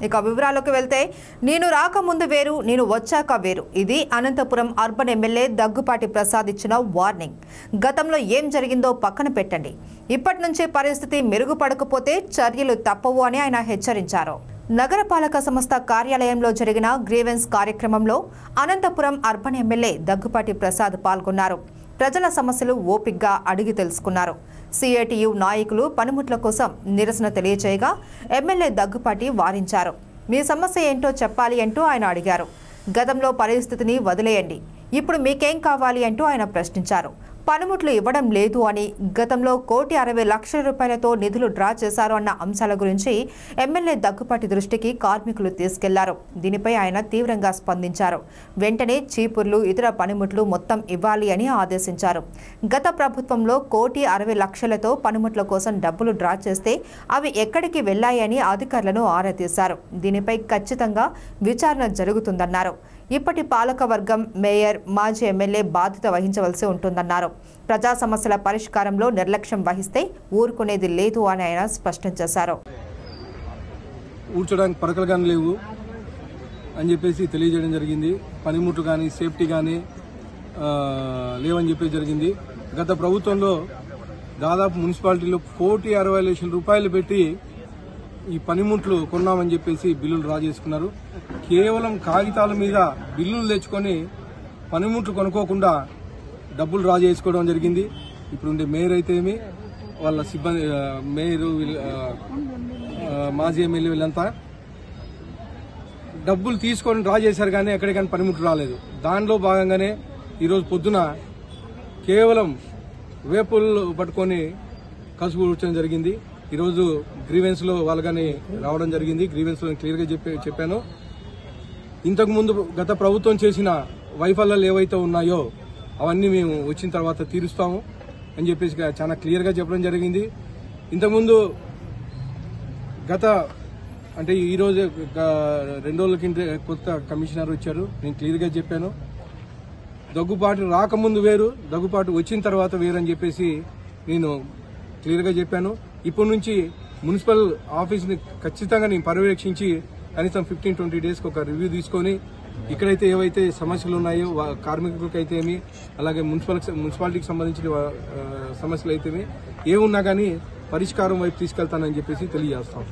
ఇక వివరాలకు వెళ్తే నేను రాకముందు వేరు, నేను వచ్చాక వేరు. ఇది అనంతపురం అర్బన్ ఎమ్మెల్యే దగ్గుపాటి ప్రసాద్ ఇచ్చిన వార్నింగ్. గతంలో ఏం జరిగిందో పక్కన పెట్టండి, ఇప్పటి నుంచి పరిస్థితి మెరుగుపడకపోతే చర్యలు తప్పవు అని ఆయన హెచ్చరించారు. నగరపాలక సంస్థ కార్యాలయంలో జరిగిన గ్రీవెన్స్ కార్యక్రమంలో అనంతపురం అర్బన్ ఎమ్మెల్యే దగ్గుపాటి ప్రసాద్ పాల్గొన్నారు. ప్రజల సమస్యలు ఓపిగ్గా అడిగి తెలుసుకున్నారు. సిఐటియు నాయకులు పనిముట్ల కోసం నిరసన తెలియజేయగా ఎమ్మెల్యే దగ్గుపాటి వారించారు. మీ సమస్య ఏంటో చెప్పాలి అంటూ ఆయన అడిగారు. గతంలో పరిస్థితిని వదిలేయండి, ఇప్పుడు మీకేం కావాలి అంటూ ఆయన ప్రశ్నించారు. పనిముట్లు ఇవ్వడం లేదు అని, గతంలో 1,60,00,000 రూపాయలతో నిధులు డ్రా చేశారు అన్న అంశాల గురించి ఎమ్మెల్యే దగ్గుపాటి దృష్టికి కార్మికులు తీసుకెళ్లారు. దీనిపై ఆయన తీవ్రంగా స్పందించారు. వెంటనే చీపుర్లు, ఇతర పనిముట్లు మొత్తం ఇవ్వాలి అని ఆదేశించారు. గత ప్రభుత్వంలో 1,60,00,000తో పనిముట్ల కోసం డబ్బులు డ్రా చేస్తే అవి ఎక్కడికి వెళ్లాయని అధికారులను ఆరా తీశారు. దీనిపై ఖచ్చితంగా విచారణ జరుగుతుందన్నారు. ఇప్పటి పాలకవర్గం, మేయర్, మాజీ ఎమ్మెల్యే బాధ్యత వహించవలసి ఉంటుందన్నారు. ప్రజా సమస్యల పరిష్కారంలో నిర్లక్ష్యం వహిస్తే ఊరుకునేది లేదు అని ఆయన స్పష్టం చేశారు. ఊడ్చడానికి పరకలు కానీ లేవు అని చెప్పేసి తెలియజేయడం జరిగింది. పనిముట్లు కానీ సేఫ్టీ కానీ లేవని చెప్పేసి జరిగింది. గత ప్రభుత్వంలో దాదాపు మున్సిపాలిటీలో 1,60,00,000 రూపాయలు పెట్టి ఈ పనిముట్లు కొన్నామని చెప్పేసి బిల్లులు డ్రా చేసుకున్నారు. కేవలం కాగితాల మీద బిల్లులు తెచ్చుకొని పనిముట్లు కొనుక్కోకుండా డబ్బులు డ్రా చేసుకోవడం జరిగింది. ఇప్పుడుండే మేయర్ అయితే ఏమి, వాళ్ళ సిబ్బంది, మేయరు, మాజీ ఎమ్మెల్యే వీళ్ళంతా డబ్బులు తీసుకొని డ్రా చేశారు కానీ ఎక్కడికైనా పనిముట్లు రాలేదు. దానిలో భాగంగానే ఈరోజు పొద్దున కేవలం వేపులు పట్టుకొని కసుపు కూర్చొని జరిగింది. ఈరోజు గ్రీవెన్స్ లో వాళ్ళని రావడం జరిగింది. గ్రీవెన్స్ లో క్లియర్ గా చెప్పాను. ఇంతకుముందు గత ప్రభుత్వం చేసిన వైఫల్యాలు ఏవైతే ఉన్నాయో అవన్నీ మేము వచ్చిన తర్వాత తీరుస్తాము అని చెప్పేసి చాలా క్లియర్ గా చెప్పడం జరిగింది. ఇంతకుముందు అంటే ఈ రోజు 2 రోజుల కింద కొత్త కమిషనర్ వచ్చారు. నేను క్లియర్ గా చెప్పాను, దగ్గుపాటు రాకముందు వేరు, దగ్గుపాటు వచ్చిన తర్వాత వేరు అని చెప్పేసి నేను క్లియర్ గా చెప్పాను. ఇప్పటి నుంచి మున్సిపల్ ఆఫీస్ ని ఖచ్చితంగా నేను పర్యవేక్షించి కనీసం 15-20 డేస్కి ఒక రివ్యూ తీసుకొని ఇక్కడైతే ఏవైతే సమస్యలు ఉన్నాయో కార్మికులకైతే ఏమి, అలాగే మున్సిపాలిటీకి సంబంధించిన సమస్యలు అయితే ఏమున్నా కానీ పరిష్కారం వైపు తీసుకెళ్తానని చెప్పేసి తెలియజేస్తాం.